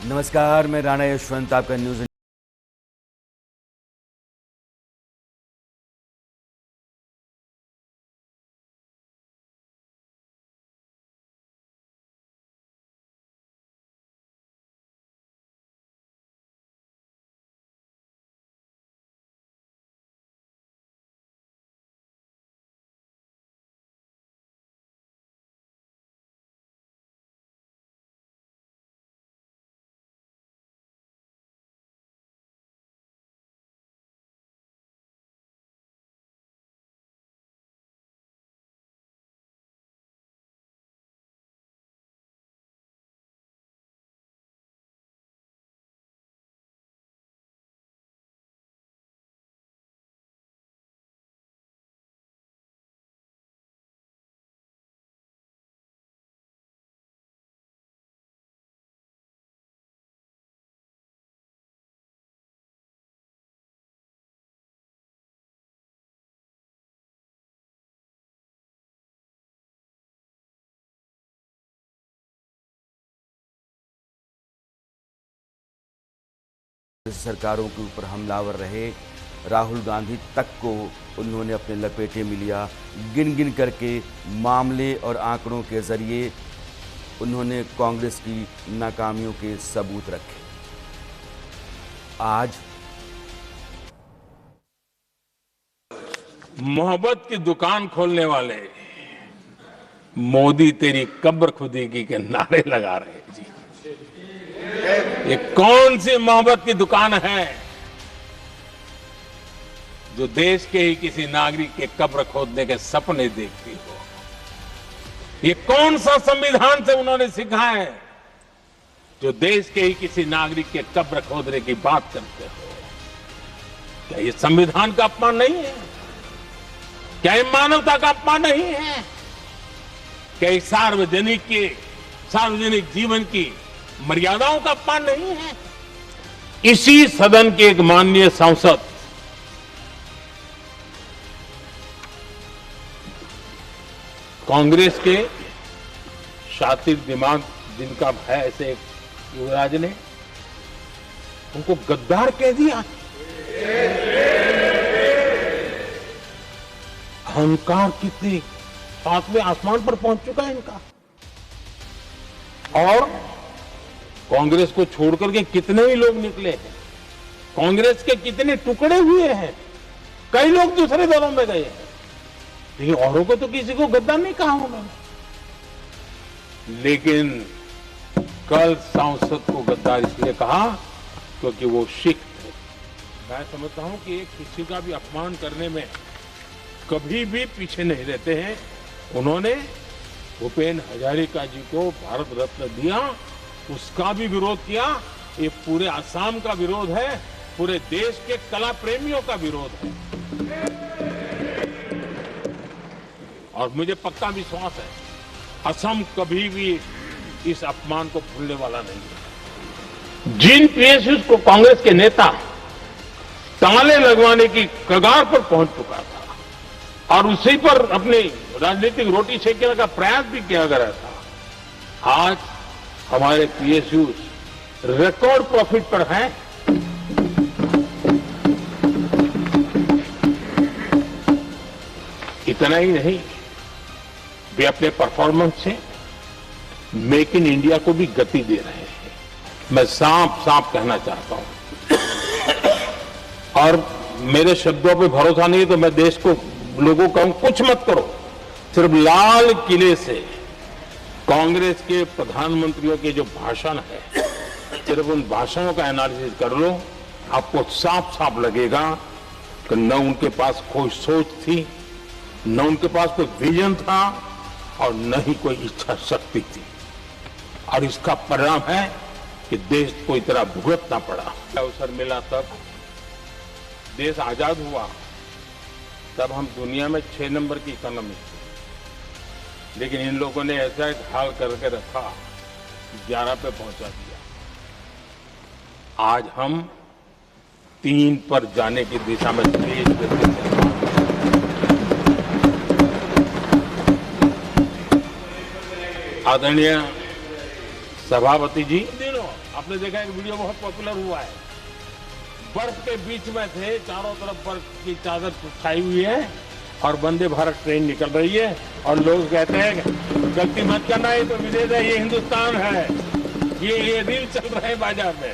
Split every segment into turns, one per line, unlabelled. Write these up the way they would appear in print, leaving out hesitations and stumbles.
नमस्कार, मैं राणा यशवंत, आपका न्यूज़ सरकारों के ऊपर हमलावर रहे। राहुल गांधी तक को उन्होंने अपने लपेटे में लिया। गिन गिन करके मामले और आंकड़ों के जरिए उन्होंने कांग्रेस की नाकामियों के सबूत रखे। आज
मोहब्बत की दुकान खोलने वाले मोदी तेरी कब्र खुदेगी के नारे लगा रहे हैं जी। ये कौन सी मोहब्बत की दुकान है जो देश के ही किसी नागरिक के कब्र खोदने के सपने देखती हो? ये कौन सा संविधान से उन्होंने सीखा है जो देश के ही किसी नागरिक के कब्र खोदने की बात करते हो? क्या ये संविधान का अपमान नहीं है? क्या ये मानवता का अपमान नहीं है? क्या ये सार्वजनिक जीवन की मर्यादाओं का अपमान नहीं है? इसी सदन के एक माननीय सांसद कांग्रेस के शातिर दिमाग जिनका है ऐसे युवराज ने उनको गद्दार कह दिया। अहंकार कितनी 7वें आसमान पर पहुंच चुका है इनका। और कांग्रेस को छोड़कर के कितने ही लोग निकले हैं, कांग्रेस के कितने टुकड़े हुए हैं, कई लोग दूसरे दलों में गए हैं, लेकिन औरों को तो किसी को गद्दार नहीं कहा उन्होंने। लेकिन कल सांसद को गद्दार इसलिए कहा क्योंकि वो सिख थे। मैं समझता हूं कि किसी का भी अपमान करने में कभी भी पीछे नहीं रहते हैं। उन्होंने भूपेन हजारिका जी को भारत रत्न दिया, उसका भी विरोध किया। ये पूरे असम का विरोध है, पूरे देश के कला प्रेमियों का विरोध है। और मुझे पक्का विश्वास है असम कभी भी इस अपमान को भूलने वाला नहीं है। जिन पीएसयू को कांग्रेस के नेता ताले लगवाने की कगार पर पहुंच चुका था और उसी पर अपनी राजनीतिक रोटी सेकने का प्रयास भी किया गया था, आज हमारे पीएसयू रिकॉर्ड प्रॉफिट पर हैं। इतना ही नहीं, वे अपने परफॉर्मेंस से मेक इन इंडिया को भी गति दे रहे हैं। मैं साफ कहना चाहता हूं और मेरे शब्दों पे भरोसा नहीं है तो मैं देश को लोगों कहूं कुछ मत करो, सिर्फ लाल किले से कांग्रेस के प्रधानमंत्रियों के जो भाषण है सिर्फ उन भाषणों का एनालिसिस कर लो, आपको साफ लगेगा कि न उनके पास कोई सोच थी, न उनके पास कोई विजन था और न ही कोई इच्छा शक्ति थी। और इसका परिणाम है कि देश को इतना भुगतना पड़ा। अवसर मिला तब देश आजाद हुआ, तब हम दुनिया में 6 नंबर की इकोनॉमी थी, लेकिन इन लोगों ने ऐसा एक हाल करके रखा 11 पे पहुंचा दिया। आज हम 3 पर जाने की दिशा में तेज गति से आदरणीय सभापति जी, आपने देखा एक वीडियो बहुत पॉपुलर हुआ है, बर्फ के बीच में थे, चारों तरफ बर्फ की चादर छाई हुई है और वंदे भारत ट्रेन निकल रही है और लोग कहते हैं गलती मत करना, ये तो विदेश है, ये हिंदुस्तान है। ये रील चल रहे हैं बाजार में।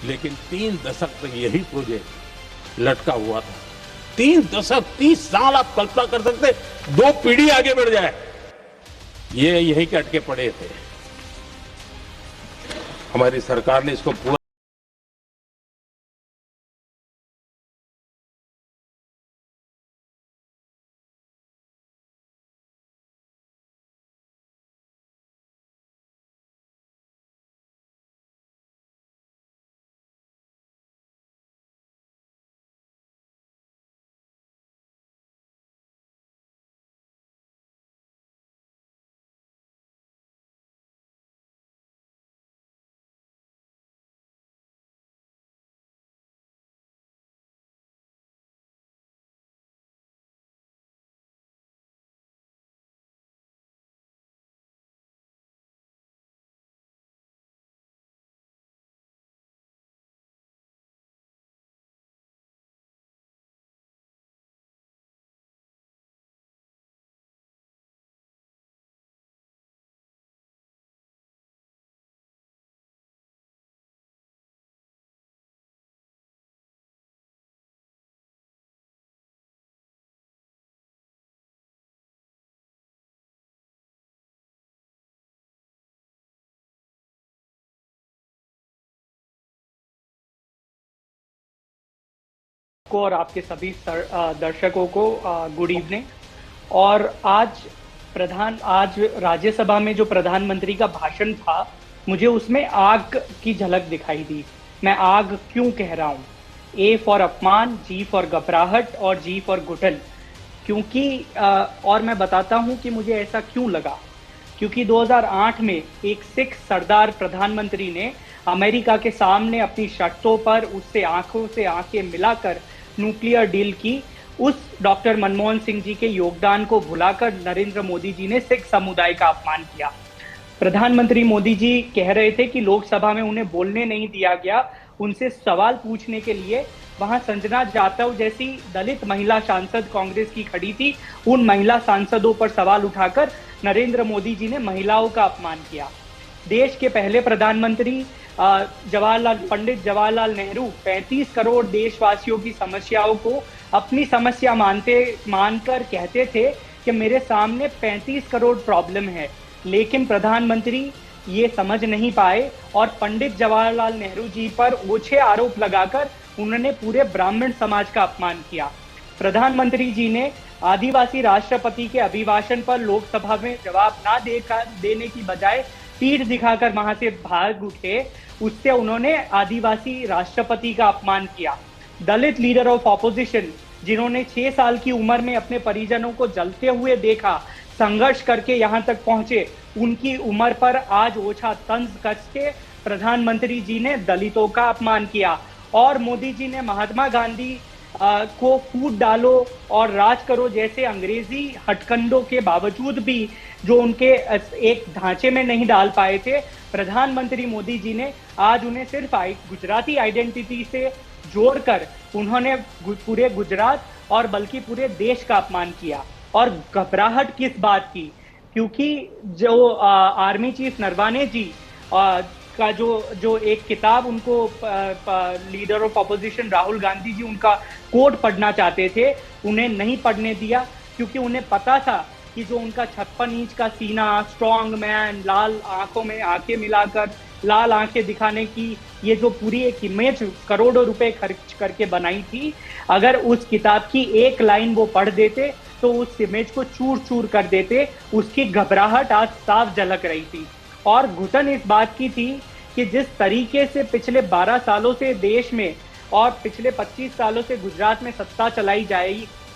लेकिन 3 दशक तक यही प्रोजेक्ट लटका हुआ था। 3 दशक, 30 साल आप कल्पना कर सकते, 2 पीढ़ी आगे बढ़ जाए, ये यही के अटके पड़े थे। हमारी सरकार ने इसको पूरा
को और आपके सभी दर्शकों को गुड इवनिंग। और आज राज्यसभा में जो प्रधानमंत्री का भाषण था, मुझे उसमें आग की झलक दिखाई दी। मैं आग क्यों कह रहा हूँ? ए फॉर अपमान, जी फॉर घबराहट और जी फॉर घुटन। क्योंकि और मैं बताता हूँ कि मुझे ऐसा क्यों लगा। क्योंकि 2008 में एक सिख सरदार प्रधानमंत्री ने अमेरिका के सामने अपनी शर्तों पर उससे आंखों से आंखें मिलाकर न्यूक्लियर डील की। उस डॉक्टर मनमोहन सिंह जी के योगदान को भुलाकर नरेंद्र मोदी जी ने सिख समुदाय का अपमान किया। प्रधानमंत्री मोदी जी कह रहे थे कि लोकसभा में उन्हें बोलने नहीं दिया गया। उनसे सवाल पूछने के लिए वहां संजना जाटव जैसी दलित महिला सांसद कांग्रेस की खड़ी थी। उन महिला सांसदों पर सवाल उठाकर नरेंद्र मोदी जी ने महिलाओं का अपमान किया। देश के पहले प्रधानमंत्री पंडित जवाहरलाल नेहरू 35 करोड़ देशवासियों की समस्याओं को अपनी समस्या मानकर कहते थे कि मेरे सामने 35 करोड़ प्रॉब्लम है। लेकिन प्रधानमंत्री ये समझ नहीं पाए और पंडित जवाहरलाल नेहरू जी पर ओछे आरोप लगाकर उन्होंने पूरे ब्राह्मण समाज का अपमान किया। प्रधानमंत्री जी ने आदिवासी राष्ट्रपति के अभिभाषण पर लोकसभा में जवाब ना देने की बजाय पीठ दिखाकर वहां से भाग उठे। उससे उन्होंने आदिवासी राष्ट्रपति का अपमान किया। दलित लीडर ऑफ ऑपोजिशन, जिन्होंने 6 साल की उम्र में अपने परिजनों को जलते हुए देखा, संघर्ष करके यहाँ तक पहुंचे, उनकी उम्र पर आज ओछा तंज कस के प्रधानमंत्री जी ने दलितों का अपमान किया। और मोदी जी ने महात्मा गांधी को फूट डालो और राज करो जैसे अंग्रेजी हथकंडों के बावजूद भी जो उनके एक ढांचे में नहीं डाल पाए थे, प्रधानमंत्री मोदी जी ने आज उन्हें सिर्फ गुजराती आइडेंटिटी से जोड़कर उन्होंने पूरे गुजरात और बल्कि पूरे देश का अपमान किया। और घबराहट किस बात की? क्योंकि जो आर्मी चीफ नरवाने जी का जो एक किताब उनको leader of opposition Rahul Gandhi ji उनका कोट पढ़ना चाहते थे, उन्हें नहीं पढ़ने दिया। क्योंकि उन्हें पता था कि जो उनका 56 इंच का सीना, स्ट्रॉन्ग मैन, लाल आंखों में आंखें मिलाकर लाल आंखें दिखाने की ये जो पूरी एक इमेज करोड़ों रुपए खर्च करके बनाई थी, अगर उस किताब की एक लाइन वो पढ़ देते तो उस इमेज को चूर चूर कर देते। उसकी घबराहट आज साफ झलक रही थी। और घुटन इस बात की थी कि जिस तरीके से पिछले 12 सालों से देश में और पिछले 25 सालों से गुजरात में सत्ता चलाई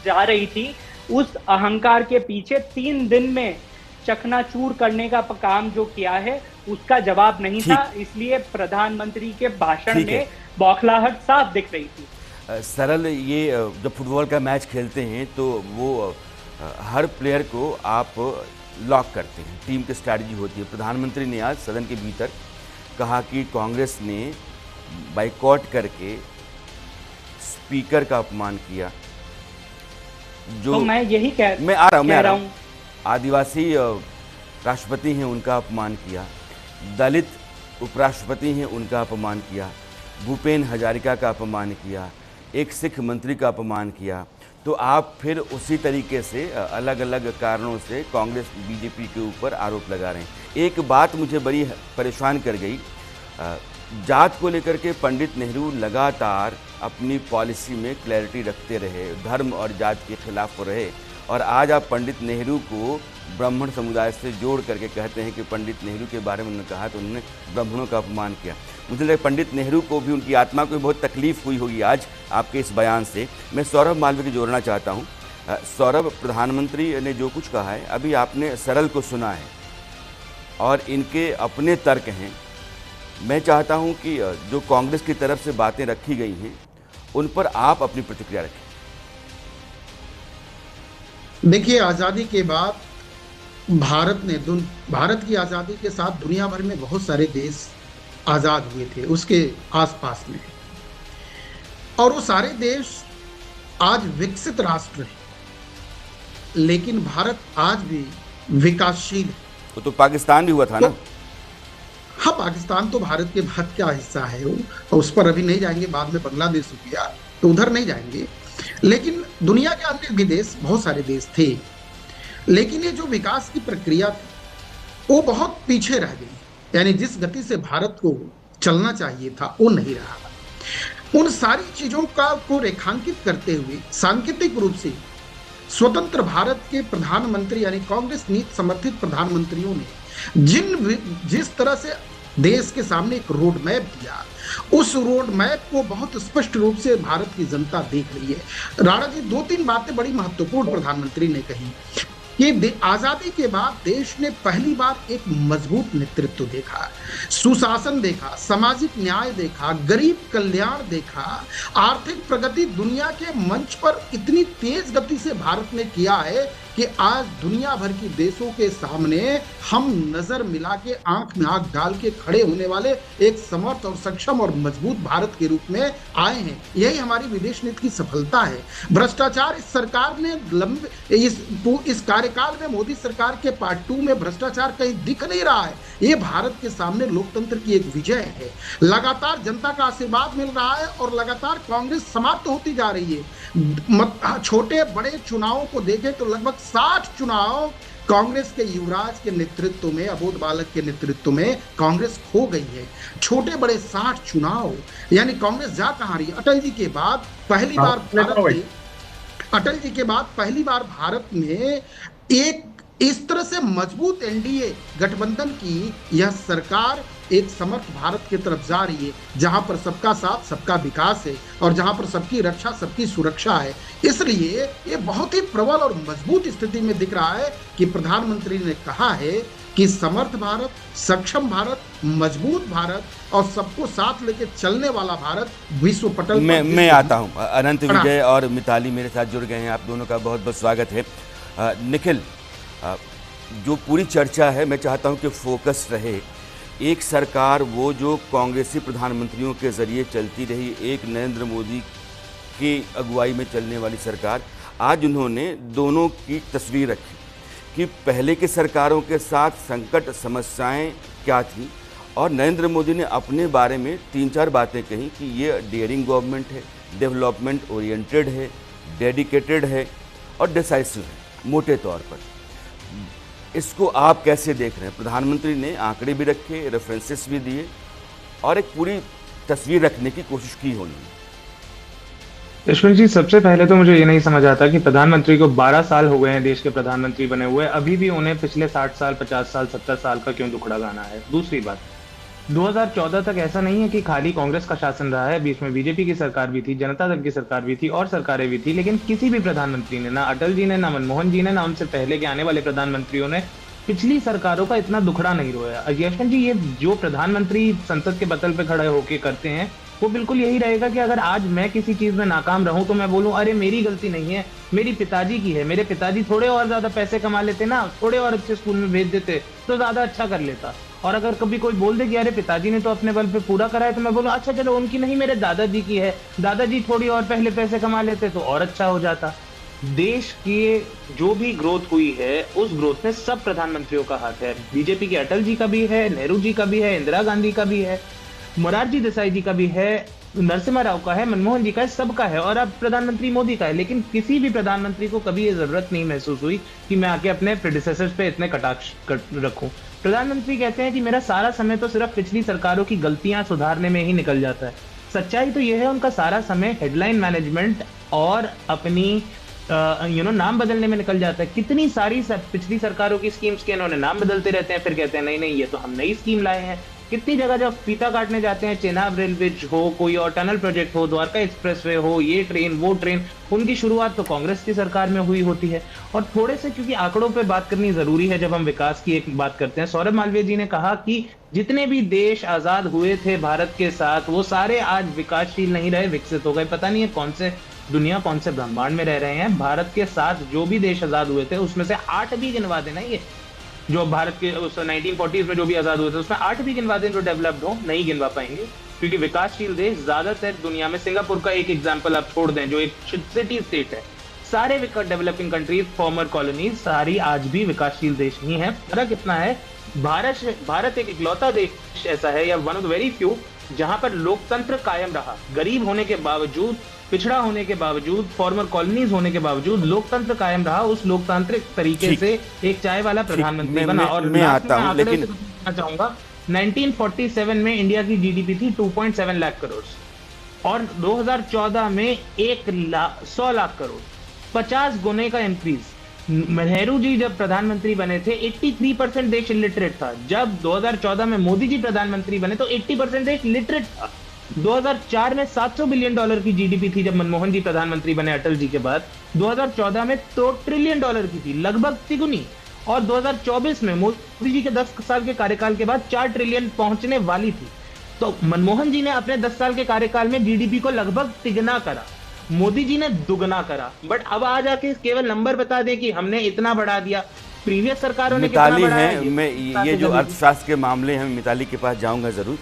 जा रही थी, उस अहंकार के पीछे 3 दिन में चकनाचूर करने का काम जो किया है उसका जवाब नहीं था। इसलिए प्रधानमंत्री के भाषण में बौखलाहट साफ दिख रही थी।
सरल, ये जब फुटबॉल का मैच खेलते हैं तो वो हर प्लेयर को आप लॉक करते हैं, टीम की स्ट्रैटेजी होती है। प्रधानमंत्री ने आज सदन के भीतर कहा कि कांग्रेस ने बाइकॉट करके स्पीकर का अपमान किया। जो
तो मैं यही
मैं आ रहा हूँ,
हूँ।
आदिवासी राष्ट्रपति हैं उनका अपमान किया, दलित उपराष्ट्रपति हैं उनका अपमान किया, भूपेन हजारिका का अपमान किया, एक सिख मंत्री का अपमान किया। तो आप फिर उसी तरीके से अलग अलग कारणों से कांग्रेस बीजेपी के ऊपर आरोप लगा रहे हैं। एक बात मुझे बड़ी परेशान कर गई, जात को लेकर के पंडित नेहरू लगातार अपनी पॉलिसी में क्लैरिटी रखते रहे, धर्म और जात के खिलाफ रहे, और आज आप पंडित नेहरू को ब्राह्मण समुदाय से जोड़ करके कहते हैं कि पंडित नेहरू के बारे में उन्होंने कहा तो उन्होंने ब्राह्मणों का अपमान किया। मुझे लगता है पंडित नेहरू को भी, उनकी आत्मा को भी बहुत तकलीफ हुई होगी आज आपके इस बयान से। मैं सौरभ मालवीय को जोड़ना चाहता हूँ। सौरभ, प्रधानमंत्री ने जो कुछ कहा है अभी आपने सरल को सुना है और इनके अपने तर्क हैं। मैं चाहता हूँ कि जो कांग्रेस की तरफ से बातें रखी गई हैं उन पर आप अपनी प्रतिक्रिया रखें।
देखिए, आज़ादी के बाद भारत की आज़ादी के साथ दुनिया भर में बहुत सारे देश आज़ाद हुए थे उसके आसपास में, और वो सारे देश आज विकसित राष्ट्र हैं, लेकिन भारत आज भी विकासशील है।
तो पाकिस्तान भी हुआ था ना?
हाँ, पाकिस्तान तो भारत के बाद का हिस्सा है, वो उस पर अभी नहीं जाएंगे। बाद में बांग्लादेश हो गया तो उधर नहीं जाएंगे, लेकिन दुनिया के अन्य भी देश, बहुत सारे देश थे, लेकिन ये जो विकास की प्रक्रिया थी वो बहुत पीछे रह गई। यानी जिस गति से भारत को चलना चाहिए था वो नहीं रहा। उन सारी चीजों को रेखांकित करते हुए सांकेतिक रूप से स्वतंत्र भारत के प्रधानमंत्री यानी कांग्रेस नीति समर्थित प्रधानमंत्रियों ने जिस तरह से देश के सामने एक रोड मैप दिया, उस रोड मैप को बहुत स्पष्ट रूप से भारत की जनता देख रही है। राणा जी, 2-3 बातें बड़ी महत्वपूर्ण प्रधानमंत्री ने कही कि आजादी के बाद देश ने पहली बार एक मजबूत नेतृत्व देखा, सुशासन देखा, सामाजिक न्याय देखा, गरीब कल्याण देखा, आर्थिक प्रगति दुनिया के मंच पर इतनी तेज गति से भारत ने किया है कि आज दुनिया भर की देशों के सामने हम नजर मिला के आंख में आंख डाल के खड़े होने वाले एक समर्थ और सक्षम और मजबूत भारत के रूप में आए हैं। यही हमारी विदेश नीति की सफलता है। भ्रष्टाचार इस सरकार ने इस कार्यकाल में मोदी सरकार के पार्ट 2 में भ्रष्टाचार कहीं दिख नहीं रहा है। ये भारत के सामने लोकतंत्र की एक विजय है। लगातार जनता का आशीर्वाद मिल रहा है और लगातार कांग्रेस समाप्त होती जा रही है। छोटे बड़े चुनावों को देखें तो लगभग 60 चुनाव कांग्रेस के युवराज के नेतृत्व में, अबोध बालक के नेतृत्व में कांग्रेस खो गई है। छोटे बड़े 60 चुनाव, यानी कांग्रेस जा कहां रही है? अटल जी के बाद पहली बार भारत में एक इस तरह से मजबूत एनडीए गठबंधन की यह सरकार एक समर्थ भारत की तरफ जा रही है, जहां पर सबका साथ सबका विकास है और जहां पर सबकी रक्षा सबकी सुरक्षा है। इसलिए ये बहुत ही प्रबल और मजबूत स्थिति में दिख रहा है कि प्रधानमंत्री ने कहा है कि समर्थ भारत, सक्षम भारत, मजबूत भारत और सबको साथ लेके चलने वाला भारत विश्व पटल पर।
मैं आता हूं। अनंत विजय और मिताली मेरे साथ जुड़ गए हैं, आप दोनों का बहुत बहुत स्वागत है। निखिल, जो पूरी चर्चा है मैं चाहता हूं कि फोकस रहे। एक सरकार वो जो कांग्रेसी प्रधानमंत्रियों के जरिए चलती रही, एक नरेंद्र मोदी की अगुवाई में चलने वाली सरकार, आज उन्होंने दोनों की तस्वीर रखी कि पहले की सरकारों के साथ संकट समस्याएं क्या थी, और नरेंद्र मोदी ने अपने बारे में 3-4 बातें कही कि ये डेयरिंग गवर्नमेंट है, डेवलपमेंट ओरिएंटेड है, डेडिकेटेड है और डिसाइसिव है मोटे तौर पर। इसको आप कैसे देख रहे हैं? प्रधानमंत्री ने आंकड़े भी रखे, रेफरेंसेस भी दिए और एक पूरी तस्वीर रखने की कोशिश की होनी।
यशवंत जी, सबसे पहले तो मुझे ये नहीं समझ आता कि प्रधानमंत्री को 12 साल हो गए हैं देश के प्रधानमंत्री बने हुए, अभी भी उन्हें पिछले 60 साल, 50 साल, 70 साल का क्यों दुखड़ा गाना है। दूसरी बात, 2014 तक ऐसा नहीं है कि खाली कांग्रेस का शासन रहा है, बीच में बीजेपी की सरकार भी थी, जनता दल की सरकार भी थी और सरकारें भी थी, लेकिन किसी भी प्रधानमंत्री ने, ना अटल जी ने, ना मनमोहन जी ने, ना उनसे पहले के आने वाले प्रधानमंत्रियों ने पिछली सरकारों का इतना दुखड़ा नहीं रोया। यशवंत जी, ये जो प्रधानमंत्री संसद के पटल पे खड़े होके करते हैं, वो बिल्कुल यही रहेगा कि अगर आज मैं किसी चीज में नाकाम रहूं तो मैं बोलूं अरे मेरी गलती नहीं है, मेरी पिताजी की है, मेरे पिताजी थोड़े और ज्यादा पैसे कमा लेते ना, थोड़े और अच्छे स्कूल में भेज देते तो ज्यादा अच्छा कर लेता। और अगर कभी कोई बोल दे कि अरे पिताजी ने तो अपने बल पे पूरा करा है, तो मैं बोलूं अच्छा चलो उनकी नहीं, मेरे दादाजी की है, दादाजी थोड़ी और पहले पैसे कमा लेते तो और अच्छा हो जाता। देश की जो भी ग्रोथ हुई है उस ग्रोथ में सब प्रधानमंत्रियों का हाथ है। बीजेपी के अटल जी का भी है, नेहरू जी का भी है, इंदिरा गांधी का भी है, मोरारजी देसाई जी का भी है, नरसिम्हा राव का है, मनमोहन जी का है, सबका है, और अब प्रधानमंत्री मोदी का है। लेकिन किसी भी प्रधानमंत्री को कभी ये जरूरत नहीं महसूस हुई कि मैं आके अपने प्रेडिसेसर्स पे इतने कटाक्ष रखूं। प्रधानमंत्री कहते हैं कि मेरा सारा समय तो सिर्फ पिछली सरकारों की गलतियां सुधारने में ही निकल जाता है। सच्चाई तो यह है उनका सारा समय हेडलाइन मैनेजमेंट और अपनी नाम बदलने में निकल जाता है। कितनी सारी पिछली सरकारों की स्कीम्स के इन्होंने नाम बदलते रहते हैं, फिर कहते हैं नहीं नहीं ये तो हम नई स्कीम लाए हैं। कितनी जगह जब फीता काटने जाते हैं, चेनाब रेलवे हो, कोई और टनल प्रोजेक्ट हो, द्वारका एक्सप्रेसवे हो, ये ट्रेन वो ट्रेन, उनकी शुरुआत तो कांग्रेस की सरकार में हुई होती है। और थोड़े से क्योंकि आंकड़ों पे बात करनी जरूरी है जब हम विकास की एक बात करते हैं, सौरभ मालवीय जी ने कहा कि जितने भी देश आजाद हुए थे भारत के साथ वो सारे आज विकासशील नहीं रहे, विकसित हो गए। पता नहीं है कौन से दुनिया कौन से ब्रह्मांड में रह रहे हैं। भारत के साथ जो भी देश आजाद हुए थे उसमें से 8 भी गिनवा देना, ये जो भारत के उस 1940s में जो भी आजाद हुए थे उसमें 8 भी गिनवा दें जो डेवलप्ड हो, नहीं गिनवा पाएंगे। क्योंकि विकासशील देश ज्यादातर दुनिया में, सिंगापुर का एक एग्जांपल आप छोड़ दें जो एक सिटी स्टेट है, सारे डेवलपिंग कंट्रीज फॉर्मर कॉलोनीज सारी आज भी विकासशील देश ही हैं। फर्क इतना है भारत एक इकलौता देश ऐसा है या one of the very few जहां पर लोकतंत्र कायम रहा। गरीब होने के बावजूद, पिछड़ा होने के बावजूद, फॉर्मर कॉलोनीज होने के बावजूद लोकतंत्र कायम रहा। उस लोकतांत्रिक तरीके से एक चाय वाला प्रधानमंत्री बना। और मैं आता हूं, लेकिन चाहूंगा 1947 में इंडिया की जीडीपी थी 2.7 लाख करोड़ और 2014 में 100 लाख करोड़, 50 गुने का इंक्रीज। नेहरू जी जब प्रधानमंत्री बने थे 83% देश इलिटरेट था। जब 2014 में मोदी जी प्रधानमंत्री बने तो 80% देश लिटरेट था। 2004 में $700 बिलियन की जीडीपी थी जब मनमोहन जी प्रधानमंत्री बने अटल जी के बाद। 2014 में $2 ट्रिलियन की थी, लगभग तिगुनी। और 2024 में मोदी जी के 10 साल के कार्यकाल के बाद 4 ट्रिलियन पहुंचने वाली थी। तो मनमोहन जी ने अपने 10 साल के कार्यकाल में जीडीपी को लगभग तिगुना करा, मोदी जी ने दुगना करा। बट अब आ जाके केवल नंबर बता दे कि हमने इतना बढ़ा दिया, प्रीवियस सरकारों ने कितना बढ़ाया है।
मैं ये जो अर्थशास्त्र के मामले हैं मिताली के पास जाऊंगा जरूर।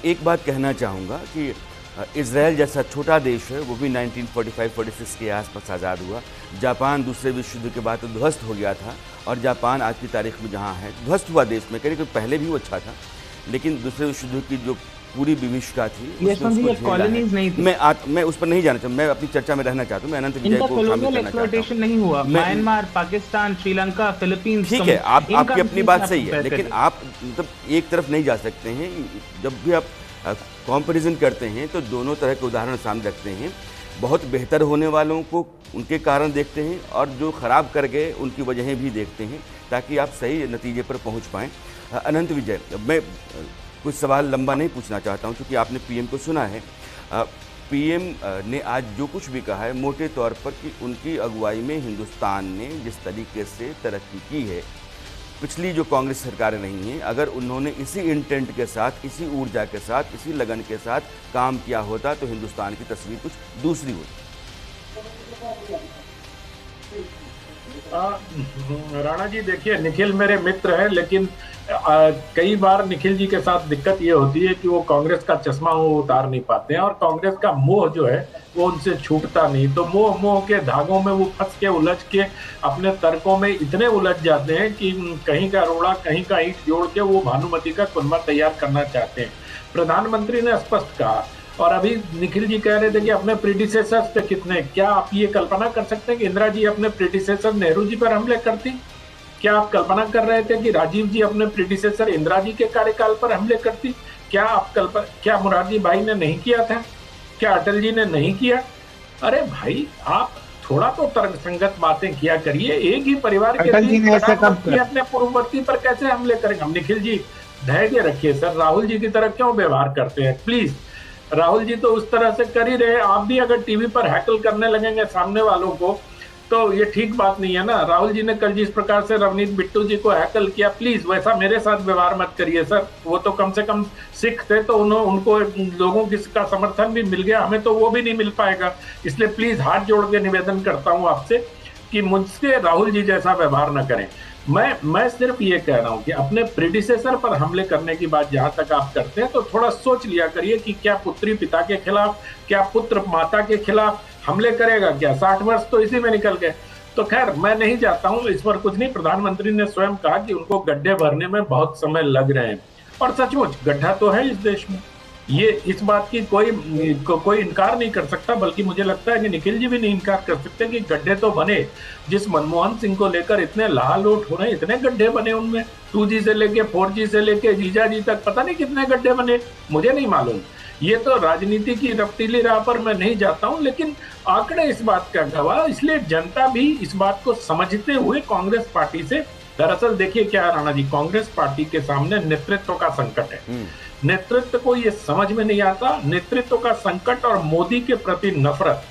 एक बात कहना चाहूँगा कि इजराइल जैसा छोटा देश है वो भी 1945-46 के आसपास आज़ाद हुआ। जापान दूसरे विश्व युद्ध के बाद तो ध्वस्त हो गया था और जापान आज की तारीख में जहाँ है ध्वस्त हुआ देश में, कहीं पहले भी वो अच्छा था, लेकिन दूसरे विश्व युद्ध की जो पूरी विभीषिका थी
कॉलोनीज नहीं थी।
मैं उस पर नहीं जाना चाहता, मैं अपनी चर्चा में रहना चाहता हूँ। मैं अनंत विजय को शामिल करना चाहता हूँ।
नहीं हुआ म्यांमार, पाकिस्तान, श्रीलंका, फिलीपींस।
ठीक है, आपकी अपनी बात सही है, लेकिन आप मतलब एक तरफ नहीं जा सकते हैं। जब भी आप कंपैरिजन करते हैं तो दोनों तरह के उदाहरण सामने रखते हैं। बहुत बेहतर होने वालों को उनके कारण देखते हैं और जो खराब कर गए उनकी वजहें भी देखते हैं ताकि आप सही नतीजे पर पहुँच पाएँ। अनंत विजय, मैं कुछ सवाल लंबा नहीं पूछना चाहता हूं क्योंकि आपने पीएम को सुना है। पीएम ने आज जो कुछ भी कहा है मोटे तौर पर कि उनकी अगुवाई में हिंदुस्तान ने जिस तरीके से तरक्की की है, पिछली जो कांग्रेस सरकारें नहीं हैं, अगर उन्होंने इसी इंटेंट के साथ, इसी ऊर्जा के साथ, इसी लगन के साथ काम किया होता तो हिंदुस्तान की तस्वीर कुछ दूसरी होती।
राणा जी देखिए, निखिल मेरे मित्र हैं, लेकिन कई बार निखिल जी के साथ दिक्कत ये होती है कि वो कांग्रेस का चश्मा वो उतार नहीं पाते हैं और कांग्रेस का मोह जो है वो उनसे छूटता नहीं। तो मोह के धागों में वो फंस के उलझ के अपने तर्कों में इतने उलझ जाते हैं कि कहीं का रोड़ा कहीं का ईंट जोड़ के वो भानुमति का कुनबा तैयार करना चाहते हैं। प्रधानमंत्री ने स्पष्ट कहा और अभी निखिल जी कह रहे थे कि अपने प्रीडिसेसर्स पे कितने, क्या आप ये कल्पना कर सकते हैं कि इंदिरा जी अपने प्रीडिसेसर नेहरू जी पर हमले करती? क्या आप कल्पना कर रहे थे कि राजीव जी अपने प्रीडिसेसर इंदिरा जी के कार्यकाल पर हमले करती? क्या मुरारजी भाई ने नहीं किया था? क्या अटल जी ने नहीं किया? अरे भाई, आप थोड़ा तो तर्कसंगत बातें किया करिए। एक ही परिवार के अपने पूर्ववर्ती पर कैसे हमले करेंगे? हम निखिल जी धैर्य रखिए सर, राहुल जी की तरह क्यों व्यवहार करते हैं प्लीज। राहुल जी तो उस तरह से कर ही रहे, आप भी अगर टीवी पर हैकल करने लगेंगे सामने वालों को तो ये ठीक बात नहीं है ना। राहुल जी ने कल जिस प्रकार से रवनीत बिट्टू जी को हैकल किया, प्लीज वैसा मेरे साथ व्यवहार मत करिए सर। वो तो कम से कम सिख थे, तो उनको लोगों का समर्थन भी मिल गया, हमें तो वो भी नहीं मिल पाएगा। इसलिए प्लीज हाथ जोड़ के निवेदन करता हूं आपसे कि मुझसे राहुल जी जैसा व्यवहार न करें। मैं सिर्फ ये कह रहा हूं कि अपने प्रीडिसेसर पर हमले करने की बात जहां तक आप करते हैं, तो थोड़ा सोच लिया करिए कि क्या पुत्री पिता के खिलाफ, क्या पुत्र माता के खिलाफ हमले करेगा क्या? 60 वर्ष तो इसी में निकल गए। तो खैर मैं नहीं जाता हूं इस पर कुछ नहीं। प्रधानमंत्री ने स्वयं कहा कि उनको गड्ढे भरने में बहुत समय लग रहे हैं, और सचमुच गड्ढा तो है इस देश में। ये इस बात की कोई इनकार नहीं कर सकता, बल्कि मुझे लगता है कि निखिल जी भी नहीं इनकार कर सकते कि गड्ढे तो बने। जिस मनमोहन सिंह को लेकर इतने लालोट हो रहे हैं, इतने गड्ढे बने उनमें, 2G से लेके 4G से लेके जीजा जी तक, पता नहीं कितने गड्ढे बने, मुझे नहीं मालूम। ये तो राजनीति की रफ्तीली राह पर मैं नहीं जाता हूं, लेकिन आंकड़े इस बात का गवाह। इसलिए जनता भी इस बात को समझते हुए कांग्रेस पार्टी से, दरअसल देखिए क्या है राणा जी, कांग्रेस पार्टी के सामने नेतृत्व का संकट है। नेतृत्व को ये समझ में नहीं आता, नेतृत्व का संकट और मोदी के प्रति नफरत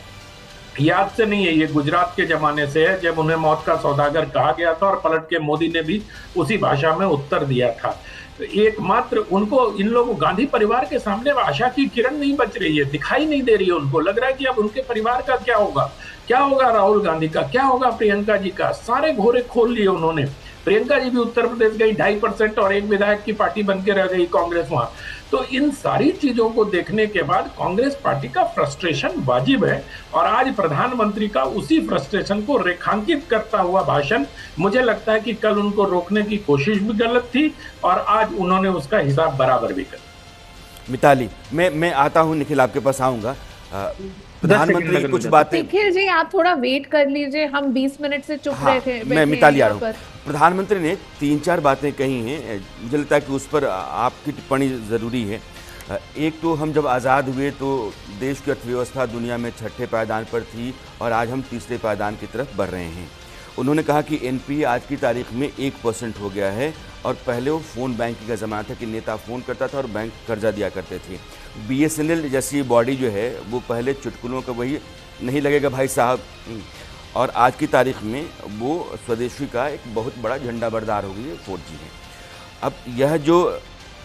याद से नहीं है, ये गुजरात के जमाने से है, जब उन्हें मौत का सौदागर कहा गया था और पलट के मोदी ने भी उसी भाषा में उत्तर दिया था। तो एकमात्र उनको, इन लोगों, गांधी परिवार के सामने आशा की किरण नहीं बच रही है, दिखाई नहीं दे रही है। उनको लग रहा है कि अब उनके परिवार का क्या होगा, क्या होगा राहुल गांधी का, क्या होगा प्रियंका जी का। सारे घोरे खोल लिए उन्होंने। प्रियंका जी भी उत्तर प्रदेश गई, 2.5% और एक विधायक की पार्टी बन के रह गई कांग्रेस वहां। तो इन सारी चीजों को देखने के बाद कांग्रेस पार्टी का फ्रस्ट्रेशन वाजिब है, और आज प्रधानमंत्री का उसी फ्रस्ट्रेशन को रेखांकित करता हुआ भाषण, मुझे लगता है कि कल उनको रोकने की कोशिश भी गलत थी, और आज उन्होंने उसका हिसाब बराबर भी कर।
मिताली, मैं आता हूं, निखिल आपके पास आऊंगा। प्रधानमंत्री की कुछ बातें।
निखिल जी आप थोड़ा वेट कर लीजिए, हम 20 मिनट से चुप रहे थे,
मैं मिताली आ रहा हूँ।
पर
प्रधानमंत्री ने 3-4 बातें कही हैं, मुझे लगता है कि उस पर आपकी टिप्पणी ज़रूरी है। एक तो हम जब आज़ाद हुए तो देश की अर्थव्यवस्था दुनिया में 6ठे पायदान पर थी, और आज हम 3रे पायदान की तरफ बढ़ रहे हैं। उन्होंने कहा कि एनपीए आज की तारीख में 1% हो गया है, और पहले वो फ़ोन बैंकिंग का ज़माना था कि नेता फ़ोन करता था और बैंक कर्जा दिया करते थे। बीएसएनएल जैसी बॉडी जो है वो पहले चुटकुलों का वही नहीं लगेगा भाई साहब, और आज की तारीख में वो स्वदेशी का एक बहुत बड़ा झंडा बरदार हो गई है, 4G है। अब यह जो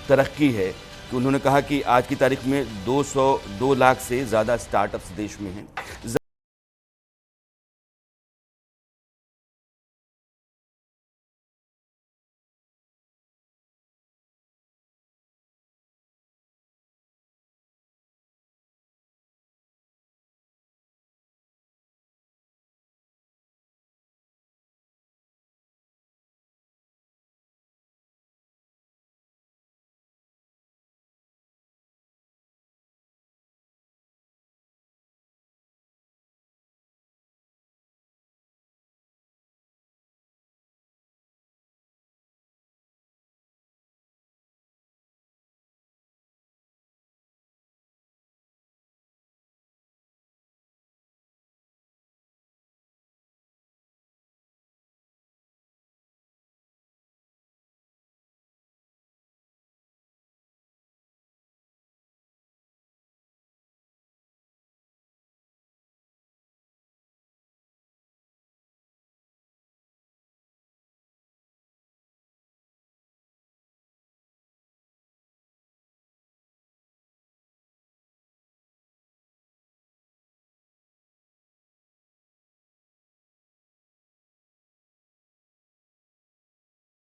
तरक्की है कि उन्होंने कहा कि आज की तारीख में 2 लाख से ज़्यादा स्टार्टअप्स देश में हैं।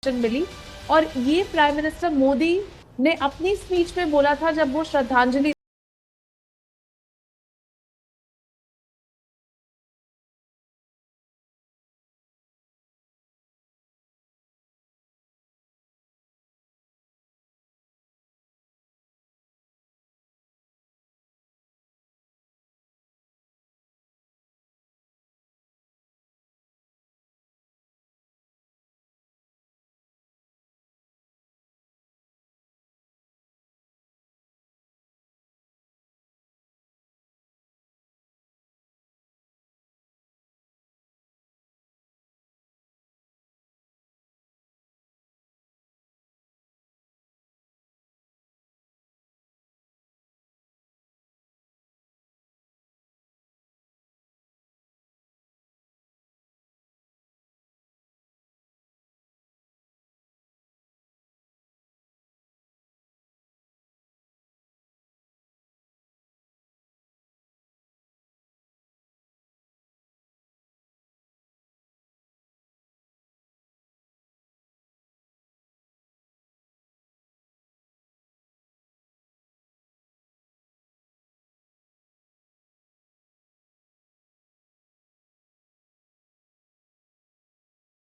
मिली, और ये प्राइम मिनिस्टर मोदी ने अपनी स्पीच में बोला था जब वो श्रद्धांजलि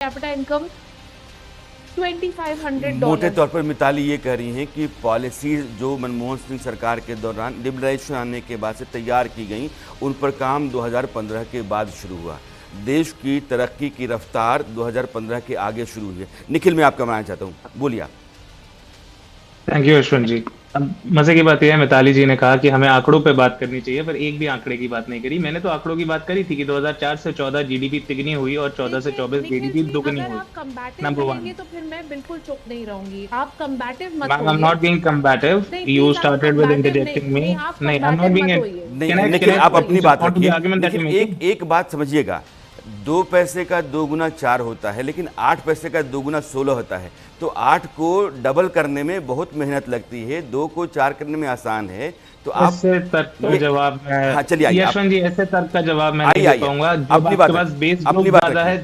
कैपिटा इनकम $2,500।
मोटे तौर पर मिताली ये कह रही हैं कि पॉलिसी जो मनमोहन सिंह सरकार के दौरान लिबरलाइजेशन आने के बाद से तैयार की गई, उन पर काम 2015 के बाद शुरू हुआ। देश की तरक्की की रफ्तार 2015 के आगे शुरू हुई है। निखिल, मैं आपका मानना चाहता हूँ, बोलिए आप।
थैंक यू यशवंत जी। अब मजे की बात यह है, मिताली जी ने कहा कि हमें आंकड़ों पे बात करनी चाहिए, पर एक भी आंकड़े की बात नहीं करी। मैंने तो आंकड़ों की बात करी थी कि 2004 से 14 जीडीपी तिगनी हुई और 14 से 24 जीडीपी दुगनी हुई। नंबर वन,
तो फिर मैं बिल्कुल चुप नहीं रहूंगी। आप कंबैटिव मत
ma'am, I am not being combative, you started with interjecting me. नहीं, आई एम नॉट बीइंग।
नहीं, निखिल आप अपनी बात रखिए। एक बात समझिएगा, 2 पैसे का 2 गुना 4 होता है, लेकिन 8 पैसे का 2 गुना 16 होता है। तो 8 को डबल करने में बहुत मेहनत लगती है, 2 को 4 करने में आसान है। तो आप
ऐसे तर्क का जवाब मैं,
हाँ चलिए
यशवंत जी, ऐसे तर्क का जवाब मैं नहीं दे पाऊंगा।
अपनी बात,
आपके पास बेस ग्रुप ज्यादा है।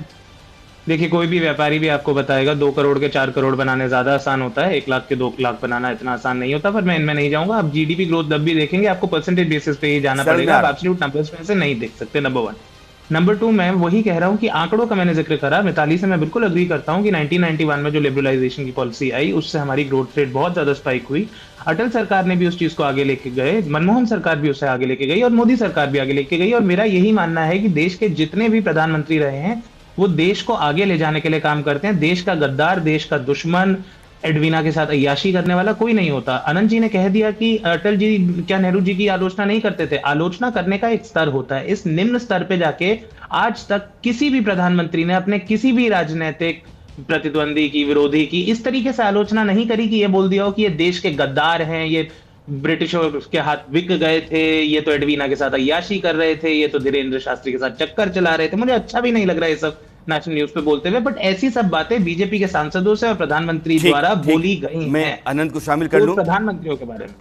देखिए, कोई भी व्यापारी भी आपको बताएगा 2 करोड़ के 4 करोड़ बनाने ज्यादा आसान होता है, 1 लाख के 2 लाख बनाना इतना आसान नहीं होता। पर मैं इनमें नहीं जाऊंगा। आप जीडीपी ग्रोथ जब भी देखेंगे आपको परसेंटेज बेसिस पे ही जाना पड़ेगा, आप एब्सोल्यूट नंबर्स में से नहीं देख सकते। नंबर 1। नंबर 2, मैं वही कह रहा हूं कि आंकड़ों का मैंने जिक्र करा, मिताली से मैं बिल्कुल अग्री करता हूं कि 1991 में जो लिबरलाइजेशन की पॉलिसी आई, उससे हमारी ग्रोथ रेट बहुत ज्यादा स्पाइक हुई। अटल सरकार ने भी उस चीज को आगे लेके गए, मनमोहन सरकार भी उससे आगे लेके गई और मोदी सरकार भी आगे लेके गई। और मेरा यही मानना है कि देश के जितने भी प्रधानमंत्री रहे हैं वो देश को आगे ले जाने के लिए काम करते हैं। देश का गद्दार, देश का दुश्मन, एडवीना के साथ अय्याशी करने वाला कोई नहीं होता। अनंत जी ने कह दिया कि अटल जी क्या नेहरू जी की आलोचना नहीं करते थे। आलोचना करने का एक स्तर होता है। इस निम्न स्तर पे जाके आज तक किसी भी प्रधानमंत्री ने अपने किसी भी राजनीतिक प्रतिद्वंदी की, विरोधी की इस तरीके से आलोचना नहीं करी कि ये बोल दिया हो कि ये देश के गद्दार हैं, ये ब्रिटिशों के हाथ बिक गए थे, ये तो एडवीना के साथ अय्याशी कर रहे थे, ये तो धीरेन्द्र शास्त्री के साथ चक्कर चला रहे थे। मुझे अच्छा भी नहीं लग रहा है ये सब नेशनल न्यूज पे बोलते हुए, बट ऐसी सब बातें बीजेपी के सांसदों से और प्रधानमंत्री द्वारा बोली गई हैं।
मैं अनंत को शामिल कर लूं
प्रधानमंत्रियों के बारे में,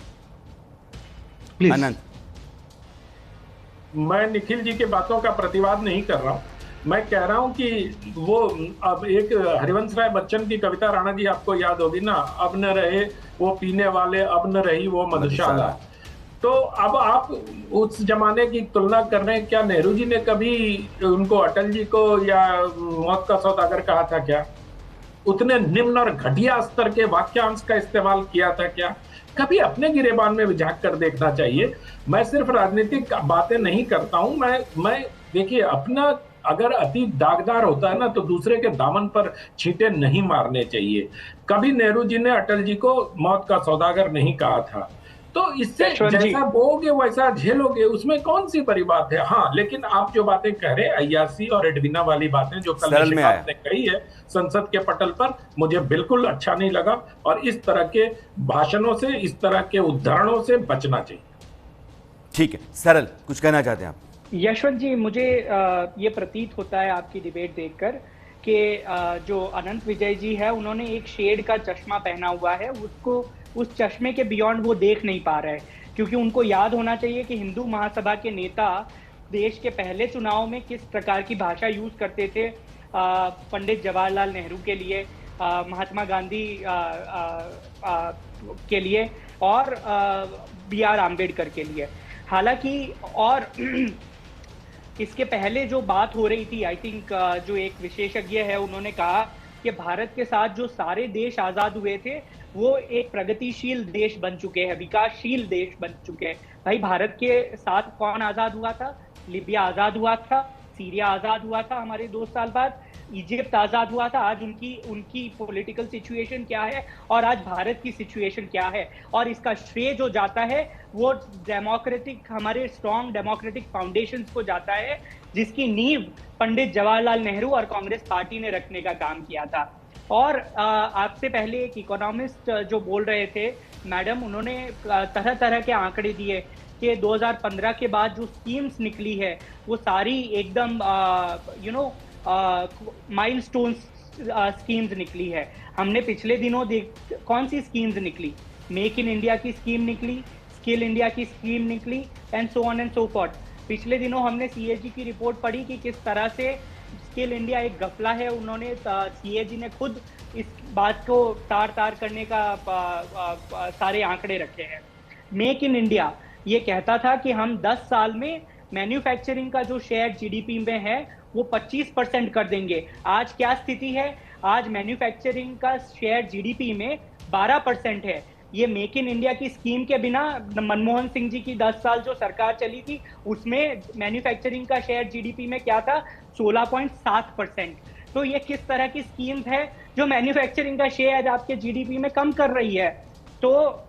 प्लीज।
अनंत,
मैं निखिल जी के बातों का प्रतिवाद नहीं कर रहा हूं। मैं कह रहा हूं कि वो, अब एक हरिवंश राय बच्चन की कविता, राणा जी आपको याद होगी ना, अब न रहे वो पीने वाले, अब न रही वो मधुशाला। तो अब आप उस जमाने की तुलना कर रहे हैं। क्या नेहरू जी ने कभी उनको, अटल जी को, या मौत का सौदागर कहा था क्या? उतने निम्न और घटिया स्तर के वाक्यांश का इस्तेमाल किया था क्या? कभी अपने गिरेबान में झांक कर देखना चाहिए। मैं सिर्फ राजनीतिक बातें नहीं करता हूं। मैं देखिए, अपना अगर अति दागदार होता है ना, तो दूसरे के दामन पर छींटे नहीं मारने चाहिए। कभी नेहरू जी ने अटल जी को मौत का सौदागर नहीं कहा था। तो इससे जैसा बोगे वैसा झेलोगे, उसमें कौन सी बड़ी बात है। हाँ, लेकिन आप जो बातें कह रहे हैं, अय्यासी और एडवीना वाली बातें जो कल आपने कही है संसद के पटल पर, मुझे बिल्कुल अच्छा नहीं लगा। और इस तरह के भाषणों से, इस तरह के उदाहरणों से बचना चाहिए।
ठीक है, सरल कुछ कहना चाहते हैं आप?
यशवंत जी, मुझे ये प्रतीत होता है आपकी डिबेट देखकर कि जो अनंत विजय जी है, उन्होंने एक शेड का चश्मा पहना हुआ है, उसको, उस चश्मे के बियॉन्ड वो देख नहीं पा रहे, क्योंकि उनको याद होना चाहिए कि हिंदू महासभा के नेता देश के पहले चुनाव में किस प्रकार की भाषा यूज करते थे पंडित जवाहरलाल नेहरू के लिए, महात्मा गांधी के लिए और BR आम्बेडकर के लिए। हालांकि और इसके पहले जो बात हो रही थी, आई थिंक जो एक विशेषज्ञ है उन्होंने कहा कि भारत के साथ जो सारे देश आजाद हुए थे वो एक प्रगतिशील देश बन चुके हैं, विकासशील देश बन चुके हैं। भाई, भारत के साथ कौन आजाद हुआ था? लीबिया आजाद हुआ था, सीरिया आजाद हुआ था हमारे 2 साल बाद, इजिप्ट आजाद हुआ था। आज उनकी पॉलिटिकल सिचुएशन क्या है और आज भारत की सिचुएशन क्या है? और इसका श्रेय जो जाता है वो डेमोक्रेटिक, हमारे स्ट्रॉन्ग डेमोक्रेटिक फाउंडेशंस को जाता है, जिसकी नींव पंडित जवाहरलाल नेहरू और कांग्रेस पार्टी ने रखने का काम किया था। और आपसे पहले एक इकोनॉमिस्ट जो बोल रहे थे मैडम, उन्होंने तरह तरह के आंकड़े दिए कि 2015 के बाद जो स्कीम्स निकली है वो सारी एकदम माइलस्टोन स्कीम्स निकली है। हमने पिछले दिनों कौन सी स्कीम्स निकली? मेक इन इंडिया की स्कीम निकली, स्किल इंडिया की स्कीम निकली, and so on and so fourth. पिछले दिनों हमने CAG की रिपोर्ट पढ़ी कि किस तरह से स्किल इंडिया एक गफला है। उन्होंने, CAG ने खुद इस बात को तार करने का सारे आंकड़े रखे हैं। मेक इन इंडिया ये कहता था कि हम 10 साल में मैन्युफैक्चरिंग का जो शेयर GDP में है वो 25% कर देंगे। आज क्या स्थिति है? आज मैन्युफैक्चरिंग का शेयर जीडीपी में 12% है। ये मेक इन इंडिया की स्कीम के बिना मनमोहन सिंह जी की 10 साल जो सरकार चली थी उसमें मैन्युफैक्चरिंग का शेयर जीडीपी में क्या था? 16.7%। तो ये किस तरह की स्कीम्स है जो मैन्युफैक्चरिंग का शेयर आपके जीडीपी में कम कर रही है? तो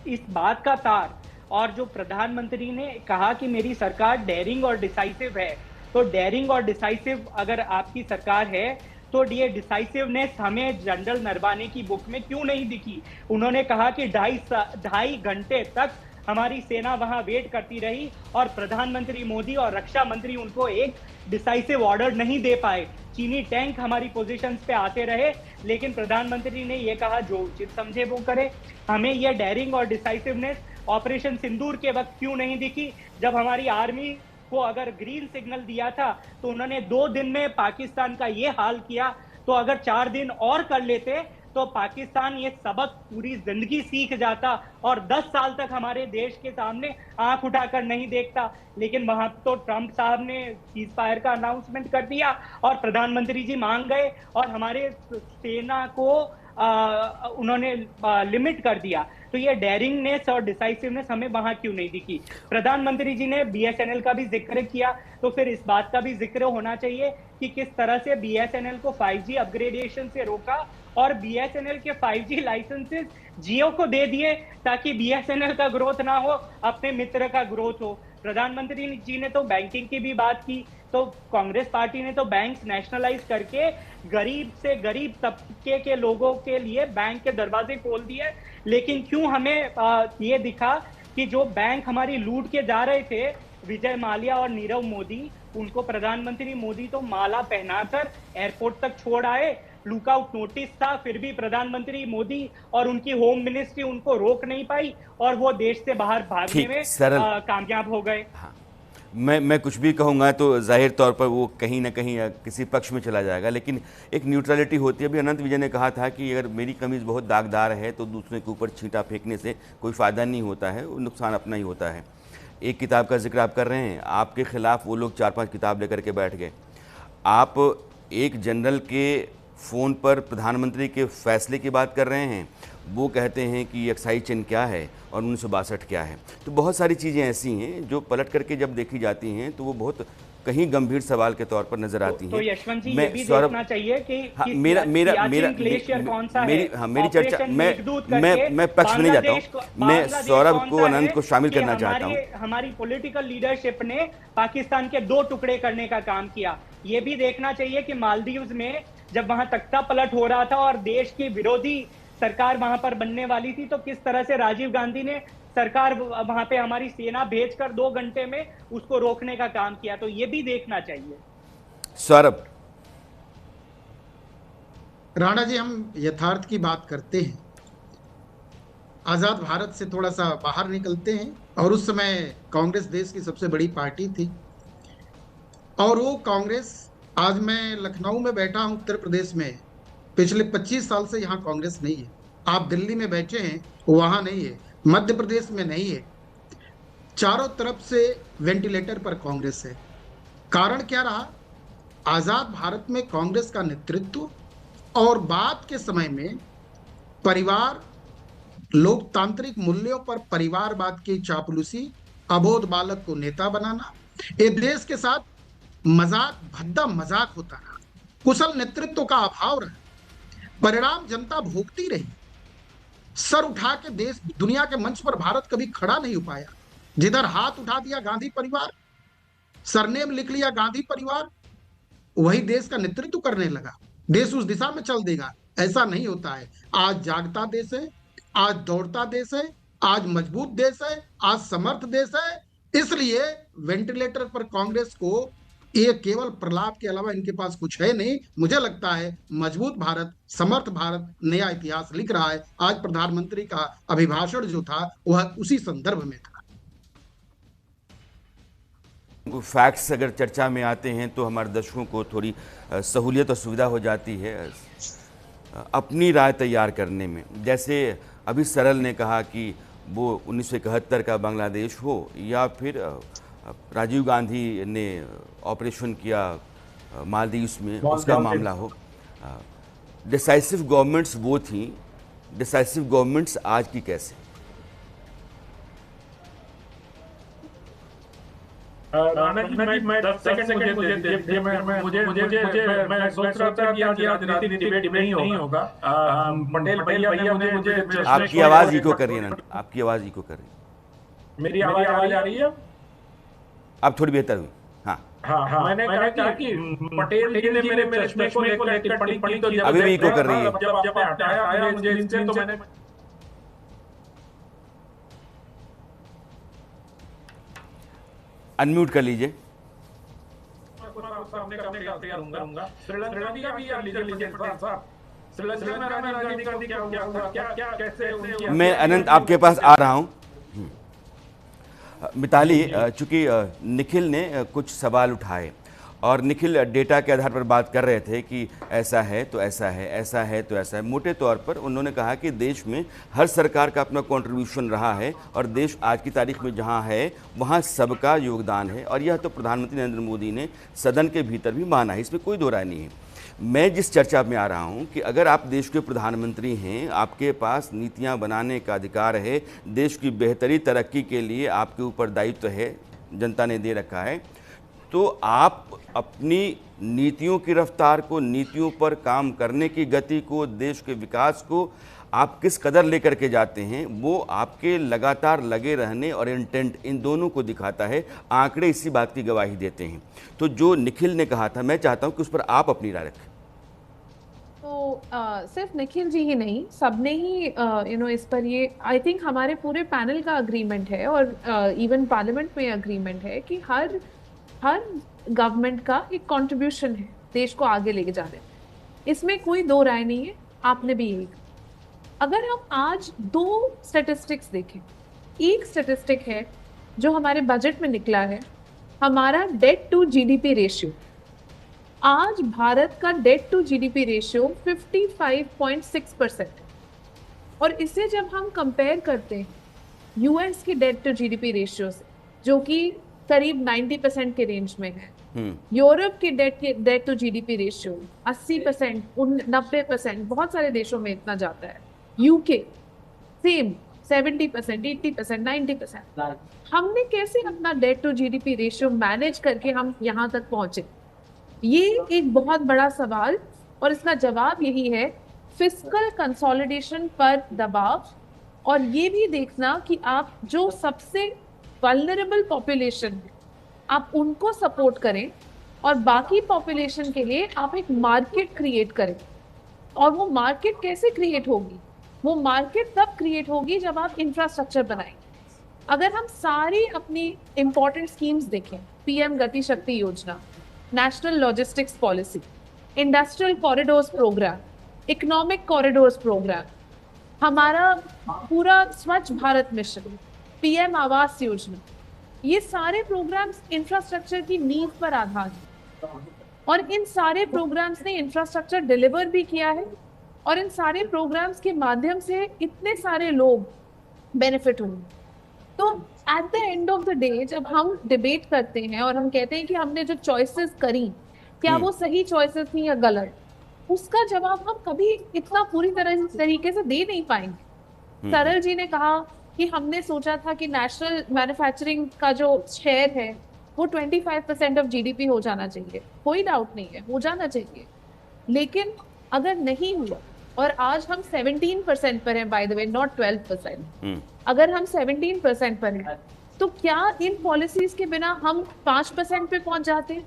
इस बात का तार, और जो प्रधानमंत्री ने कहा कि मेरी सरकार डेयरिंग और डिसाइसिव है, तो डेयरिंग और डिसाइसिव अगर आपकी सरकार है तो ये डिसाइसिवनेस हमें जनरल नरवाने की बुक में क्यों नहीं दिखी? उन्होंने कहा कि 2.5 घंटे तक हमारी सेना वहां वेट करती रही और प्रधानमंत्री मोदी और रक्षा मंत्री उनको एक डिसाइसिव ऑर्डर नहीं दे पाए। चीनी टैंक हमारी पोजीशंस पे आते रहे, लेकिन प्रधानमंत्री ने ये कहा जो उचित समझे वो करे। हमें ये डेयरिंग और डिसाइसिवनेस ऑपरेशन सिंदूर के वक्त क्यों नहीं दिखी? जब हमारी आर्मी को अगर ग्रीन सिग्नल दिया था तो उन्होंने 2 दिन में पाकिस्तान का ये हाल किया। तो अगर 4 दिन और कर लेते तो पाकिस्तान ये सबक पूरी जिंदगी सीख जाता और 10 साल तक हमारे देश के सामने आंख उठाकर नहीं देखता। लेकिन वहां तो ट्रंप साहब ने सीज फायर का अनाउंसमेंट कर दिया और प्रधानमंत्री जी मांग गए और हमारे सेना को उन्होंने लिमिट कर दिया। तो ये डेयरिंगनेस और डिसाइसिवनेस हमें वहां क्यों नहीं दिखी? प्रधानमंत्री जी ने बीएसएनएल का भी जिक्र किया, तो फिर इस बात का भी जिक्र होना चाहिए कि किस तरह से बीएसएनएल को 5G अपग्रेडेशन से रोका और बीएसएनएल के 5G लाइसेंसेस जियो को दे दिए ताकि बीएसएनएल का ग्रोथ ना हो, अपने मित्र का ग्रोथ हो। प्रधानमंत्री जी ने तो बैंकिंग की भी बात की, तो कांग्रेस पार्टी ने तो बैंक नेशनलाइज करके गरीब से गरीब तबके के लोगों के लिए बैंक के दरवाजे खोल दिए। लेकिन क्यों हमें ये दिखा कि जो बैंक हमारी लूट के जा रहे थे, विजय माल्या और नीरव मोदी, उनको प्रधानमंत्री मोदी तो माला पहनाकर एयरपोर्ट तक छोड़ आए। लुकआउट नोटिस था, फिर भी प्रधानमंत्री मोदी और उनकी होम मिनिस्ट्री उनको रोक नहीं पाई और वो देश से बाहर भागने में कामयाब हो गए।
हाँ। मैं कुछ भी कहूँगा तो जाहिर तौर पर वो कहीं ना कहीं किसी पक्ष में चला जाएगा, लेकिन एक न्यूट्रलिटी होती है। अभी अनंत विजय ने कहा था कि अगर मेरी कमीज़ बहुत दागदार है तो दूसरे के ऊपर छींटा फेंकने से कोई फ़ायदा नहीं होता है, नुकसान अपना ही होता है। एक किताब का जिक्र आप कर रहे हैं, आपके खिलाफ वो लोग 4-5 किताब लेकर के बैठ गए। आप एक जनरल के फ़ोन पर प्रधानमंत्री के फैसले की बात कर रहे हैं, वो कहते हैं कि एक्साइज चिन्ह क्या है और 1962 क्या है। तो बहुत सारी चीज़ें ऐसी हैं जो पलट करके जब देखी जाती हैं तो वो बहुत कहीं गंभीर सवाल के तौर पर नजर आती हैं।
तो यशवंत जी ये भी देखना चाहिए कि
मेरी चर्चा मैं पक्ष में नहीं जाता हूँ, मैं सौरभ को, अनंत को शामिल करना चाहता हूँ।
हमारी पॉलिटिकल लीडरशिप ने पाकिस्तान के 2 टुकड़े करने का काम किया। ये भी देखना चाहिए कि मालदीव्स में जब वहां तख्ता पलट हो रहा था और देश की विरोधी सरकार वहां पर बनने वाली थी, तो किस तरह से राजीव गांधी ने सरकार वहां पे हमारी सेना भेजकर 2 घंटे में उसको रोकने का काम किया। तो ये भी देखना चाहिए।
सौरभ।
राणा जी, हम यथार्थ की बात करते हैं, आजाद भारत से थोड़ा सा बाहर निकलते हैं और उस समय कांग्रेस देश की सबसे बड़ी पार्टी थी और वो कांग्रेस, आज मैं लखनऊ में बैठा हूं उत्तर प्रदेश में, पिछले 25 साल से यहाँ कांग्रेस नहीं है। आप दिल्ली में बैठे हैं, वहां नहीं है, मध्य प्रदेश में नहीं है, चारों तरफ से वेंटिलेटर पर कांग्रेस है। कारण क्या रहा? आजाद भारत में कांग्रेस का नेतृत्व और बाद के समय में परिवार, लोकतांत्रिक मूल्यों पर परिवारवाद की चापलूसी, अबोध बालक को नेता बनाना, ये देश के साथ मजाक, भद्दा मजाक होता रहा, कुशल नेतृत्व का अभाव रहा, परिणाम जनता भोगती रही। सर उठा के देश दुनिया के मंच पर भारत कभी खड़ा नहीं हो पाया। जिधर हाथ उठा दिया गांधी परिवार, सरनेम लिख लिया गांधी परिवार, वही देश का नेतृत्व करने लगा, देश उस दिशा में चल देगा। ऐसा नहीं होता है। आज जागता देश है, आज दौड़ता देश है, आज मजबूत देश है, आज समर्थ देश है। इसलिए वेंटिलेटर पर कांग्रेस को ये केवल प्रलाप के अलावा इनके पास कुछ है नहीं। मुझे लगता है मजबूत भारत, समर्थ भारत नया इतिहास लिख रहा है। आज प्रधानमंत्री का अभिभाषण जो था वह उसी संदर्भ में था।
फैक्ट्स अगर चर्चा में आते हैं तो हमारे दर्शकों को थोड़ी सहूलियत और सुविधा हो जाती है अपनी राय तैयार करने में। जैसे अभी सरल ने कहा कि वो 1971 का बांग्लादेश हो या फिर राजीव गांधी ने ऑपरेशन किया मालदीव्स में उसका मामला हो। डिसाइसिव गवर्नमेंट्स वो थी, डिसाइसिव गवर्नमेंट्स आज की कैसे?
राणा जी, मैं 10 सेकंड मुझे दे दीजिए। मैं सोच रहा था कि आज राजनीतिक डिबेट नहीं होगा। पटेल भैया ने मुझे
आपकी आवाज इको कर रही है अनंत, आपकी आवाज इको कर रही है।
मेरी आवाज आ रही है?
अब थोड़ी बेहतर हुई।
हाँ, मैंने कहा कि पटेल जी ने मेरे चश्मे को लेकर टिप्पणी तो
अभी भी इको कर रही है।
जब हटाया मुझे स्क्रीन से, तो मैंने
अनम्यूट कर लीजिए। मैं अनंत आपके पास आ रहा हूँ। मिताली, चूंकि निखिल ने कुछ सवाल उठाए और निखिल डेटा के आधार पर बात कर रहे थे कि ऐसा है तो ऐसा है, ऐसा है तो ऐसा है। मोटे तौर पर उन्होंने कहा कि देश में हर सरकार का अपना कंट्रीब्यूशन रहा है और देश आज की तारीख में जहां है वहां सबका योगदान है, और यह तो प्रधानमंत्री नरेंद्र मोदी ने सदन के भीतर भी माना है, इसमें कोई दो राय नहीं है। मैं जिस चर्चा में आ रहा हूं कि अगर आप देश के प्रधानमंत्री हैं, आपके पास नीतियां बनाने का अधिकार है, देश की बेहतरी तरक्की के लिए आपके ऊपर दायित्व है, जनता ने दे रखा है, तो आप अपनी नीतियों की रफ्तार को, नीतियों पर काम करने की गति को, देश के विकास को आप किस कदर लेकर के जाते हैं, वो आपके लगातार लगे रहने और इंटेंट, इन दोनों को दिखाता है। आंकड़े इसी बात की गवाही देते हैं। तो जो निखिल ने कहा था, मैं चाहता हूं कि उस पर आप अपनी राय रखें।
तो सिर्फ निखिल जी ही नहीं, सबने ही इस पर ये, आई थिंक हमारे पूरे पैनल का अग्रीमेंट है और इवन पार्लियामेंट में अग्रीमेंट है कि हर गवर्नमेंट का एक कंट्रीब्यूशन है देश को आगे लेके जाने में। इसमें कोई दो राय नहीं है, आपने भी यही कहा। अगर हम आज दो स्टैटिस्टिक्स देखें, एक स्टैटिस्टिक है जो हमारे बजट में निकला है, हमारा डेट टू जीडीपी रेशियो। आज भारत का डेट टू जीडीपी रेशियो 55.6%, और इसे जब हम कंपेयर करते हैं यूएस की डेट टू जीडीपी रेशियो से, जो कि करीब 90% के रेंज में है, यूरोप की डेट टू जीडीपी रेशियो 80%, 90%, बहुत सारे देशों में इतना जाता है, यूके सेम 70%, 80%, 90%। हमने कैसे अपना debt to GDP ratio manage करके हम यहाँ तक पहुंचे, ये एक बहुत बड़ा सवाल, और इसका जवाब यही है फिस्कल कंसोलिडेशन पर दबाव, और ये भी देखना कि आप जो सबसे वल्नरेबल पॉपुलेशन है आप उनको सपोर्ट करें, और बाकी पॉपुलेशन के लिए आप एक मार्केट क्रिएट करें। और वो मार्केट कैसे क्रिएट होगी? वो मार्केट तब क्रिएट होगी जब आप इंफ्रास्ट्रक्चर बनाएंगे। अगर हम सारी अपनी इंपॉर्टेंट स्कीम्स देखें, PM Gati Shakti Yojana, national logistics policy, industrial corridors programme, economic corridors programme, हमारा पूरा स्वच्छ भारत मिशन, पीएम आवास योजना, ये सारे प्रोग्राम्स इंफ्रास्ट्रक्चर की नींव पर आधारित हैं, और इन सारे प्रोग्राम्स ने इंफ्रास्ट्रक्चर डिलीवर भी किया है, और इन सारे प्रोग्राम्स के माध्यम से इतने सारे लोग बेनिफिट होंगे। तो at the end of the day जब हम डिबेट करते हैं और हम कहते हैं कि हमने जो चॉइसेस करी, क्या वो सही चॉइसेस थी या गलत, उसका जवाब हम कभी इतना पूरी तरीके से दे नहीं पाएंगे। सरल जी ने कहा कि हमने सोचा था कि नेशनल मैन्युफैक्चरिंग का जो शेयर है वो 25% ऑफ जीडीपी हो जाना चाहिए, कोई डाउट नहीं है, हो जाना चाहिए। लेकिन अगर नहीं हुआ, और आज हम 17% पर हैं, बाय द वे नॉट 12%, अगर हम 17% पर हैं, तो क्या इन पॉलिसीज के बिना हम 5% पे पहुंच जाते?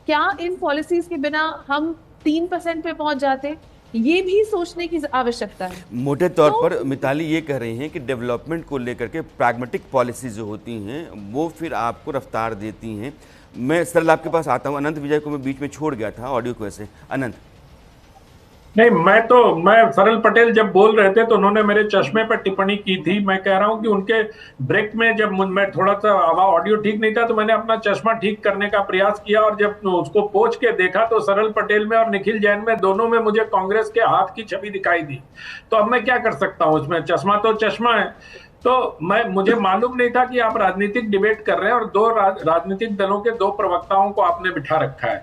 क्या इन पॉलिसीज के बिना हम 3% पे पहुंच जाते? ये भी सोचने की आवश्यकता है।
मोटे तौर पर मिताली ये कह रही हैं कि डेवलपमेंट को लेकर के प्रैग्मेटिक पॉलिसी जो होती हैं वो फिर आपको रफ्तार देती हैं। मैं सरल आपके पास आता हूँ। अनंत विजय को मैं बीच में छोड़ गया था ऑडियो को, ऐसे अनंत।
नहीं, मैं सरल पटेल जब बोल रहे थे तो उन्होंने मेरे चश्मे पर टिप्पणी की थी। मैं कह रहा हूं कि उनके ब्रेक में जब मैं थोड़ा सा ऑडियो ठीक नहीं था तो मैंने अपना चश्मा ठीक करने का प्रयास किया, और जब उसको पोंछ के देखा तो सरल पटेल में और निखिल जैन में, दोनों में मुझे कांग्रेस के हाथ की छवि दिखाई दी। तो अब मैं क्या कर सकता हूं, उसमें चश्मा तो चश्मा है। तो मुझे मालूम नहीं था कि आप राजनीतिक डिबेट कर रहे हैं और दो राजनीतिक दलों के दो प्रवक्ताओं को आपने बिठा रखा है।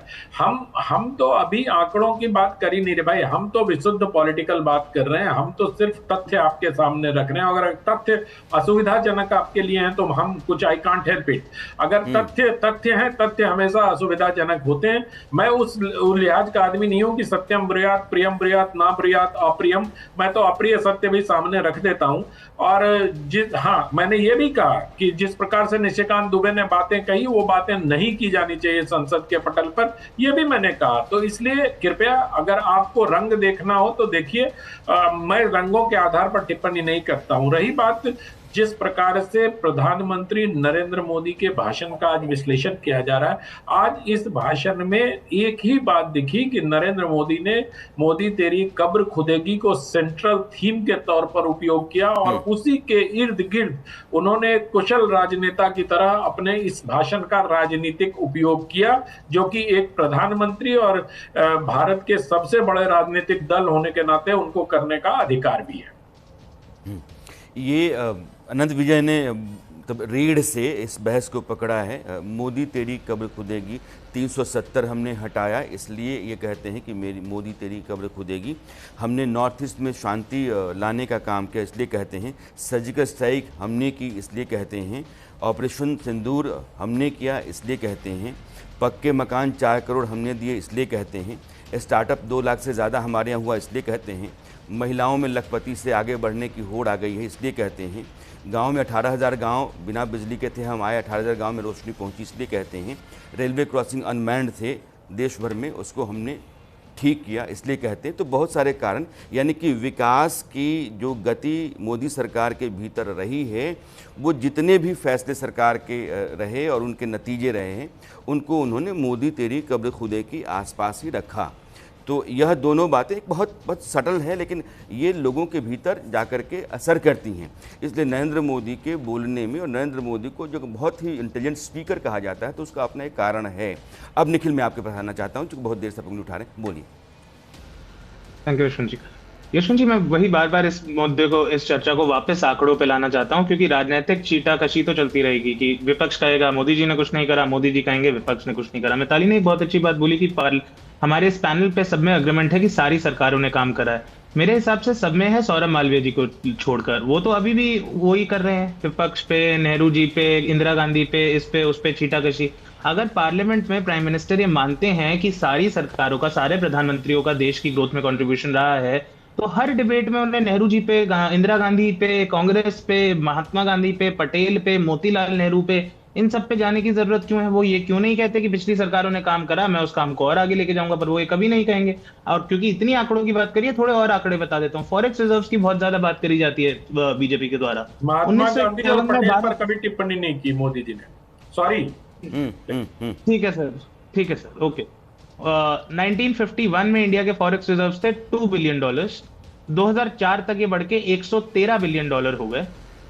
हम तो अभी आंकड़ों की बात कर ही नहीं रहे भाई, हम तो विशुद्ध पॉलिटिकल बात कर रहे हैं। हम तो सिर्फ तथ्य आपके सामने रख रहे हैं। अगर तथ्य असुविधाजनक आपके लिए हैं तो हम कुछ आई कांट हेल्प इट। अगर तथ्य हैं, तथ्य हमेशा असुविधाजनक होते हैं। मैं उस लिहाज का आदमी नहीं हूं कि सत्यम ब्रूयात, प्रियम ब्रूयात, ना ब्रूयात, अप्रियम। मैं तो अप्रिय सत्य भी सामने रख देता हूं। और मैंने ये भी कहा कि जिस प्रकार से निशिकांत दुबे ने बातें कही, वो बातें नहीं की जानी चाहिए संसद के पटल पर, ये भी मैंने कहा। तो इसलिए कृपया अगर आपको रंग देखना हो तो देखिए, मैं रंगों के आधार पर टिप्पणी नहीं करता हूं। रही बात जिस प्रकार से प्रधानमंत्री नरेंद्र मोदी के भाषण का आज विश्लेषण किया जा रहा है, आज इस भाषण में एक ही बात दिखी कि नरेंद्र मोदी ने मोदी तेरी कब्र खुदेगी को सेंट्रल थीम के तौर पर उपयोग किया और उसी के इर्द गिर्द उन्होंने कुशल राजनेता की तरह अपने इस भाषण का राजनीतिक उपयोग किया, जो कि एक प्रधानमंत्री और भारत के सबसे बड़े राजनीतिक दल होने के नाते उनको करने का अधिकार भी है।
ये अनंत विजय ने तब रीढ़ से इस बहस को पकड़ा है। मोदी तेरी कब्र खुदेगी 370 हमने हटाया, इसलिए ये कहते हैं कि मेरी मोदी तेरी कब्र खुदेगी। हमने नॉर्थ ईस्ट में शांति लाने का काम किया, इसलिए कहते हैं। सर्जिकल स्ट्राइक हमने की, इसलिए कहते हैं। ऑपरेशन सिंदूर हमने किया, इसलिए कहते हैं। पक्के मकान 4 करोड़ हमने दिए, इसलिए कहते हैं। स्टार्टअप 2 लाख से ज़्यादा हमारे यहाँ हुआ, इसलिए कहते हैं। महिलाओं में लखपति से आगे बढ़ने की होड़ आ गई है, इसलिए कहते हैं। गांव में 18,000 गांव बिना बिजली के थे, हम आए 18,000 गांव में रोशनी पहुंची, इसलिए कहते हैं। रेलवे क्रॉसिंग अनमैन्ड थे देश भर में, उसको हमने ठीक किया, इसलिए कहते हैं। तो बहुत सारे कारण, यानी कि विकास की जो गति मोदी सरकार के भीतर रही है, वो जितने भी फैसले सरकार के रहे और उनके नतीजे रहे हैं, उनको उन्होंने मोदी तेरी कब्र खुदे की आसपास ही रखा। तो यह दोनों बातें बहुत सटल है, लेकिन ये लोगों के भीतर जाकर के असर करती हैं। इसलिए नरेंद्र मोदी के बोलने में, और नरेंद्र मोदी को जो बहुत ही इंटेलिजेंट स्पीकर कहा जाता है, तो उसका अपना एक कारण है। अब निखिल, मैं आपके पास आना चाहता हूँ, क्योंकि बहुत देर से आप उंगली उठा रहे हैं, बोलिए।
थैंक यू यशवंत जी। यशवंत जी, मैं वही बार बार इस मुद्दे को, इस चर्चा को वापस आंकड़ों पे लाना चाहता हूं, क्योंकि राजनीतिक चीटाकशी तो चलती रहेगी कि विपक्ष कहेगा मोदी जी ने कुछ नहीं करा, मोदी जी कहेंगे विपक्ष ने कुछ नहीं करा। मिताली ने एक बहुत अच्छी बात बोली कि हमारे इस पैनल पे सब में अग्रीमेंट है कि सारी सरकारों ने काम करा है। मेरे हिसाब से सब में है, सौरभ मालवीय जी को छोड़कर। वो तो अभी भी वही कर रहे हैं, विपक्ष पे, नेहरू जी पे, इंदिरा गांधी पे, इस पे उस पे चीटाकशी। अगर पार्लियामेंट में प्राइम मिनिस्टर ये मानते हैं कि सारी सरकारों का, सारे प्रधानमंत्रियों का देश की ग्रोथ में कंट्रीब्यूशन रहा है, तो हर डिबेट में उन्हें नेहरू जी पे, इंदिरा गांधी पे, कांग्रेस पे, महात्मा गांधी पे, पटेल पे, मोतीलाल नेहरू पे, इन सब पे जाने की जरूरत क्यों है? वो ये क्यों नहीं कहते कि पिछली सरकारों ने काम करा, मैं उस काम को और आगे लेके जाऊंगा? पर वो ये कभी नहीं कहेंगे। और क्योंकि इतनी आंकड़ों की बात करिए, थोड़े और आंकड़े बता देता हूँ। फॉरेक्स रिजर्व्स की बहुत ज्यादा बात करी जाती है बीजेपी के द्वारा।
महात्मा गांधी और पटेल पर कभी टिप्पणी नहीं की मोदी जी ने, सॉरी।
ठीक है सर, ठीक है सर, ओके। 1951 में इंडिया के फॉरेक्स रिजर्व्स थे $2 बिलियन। 2004 तक ये बढ़ के $113 बिलियन हो गए।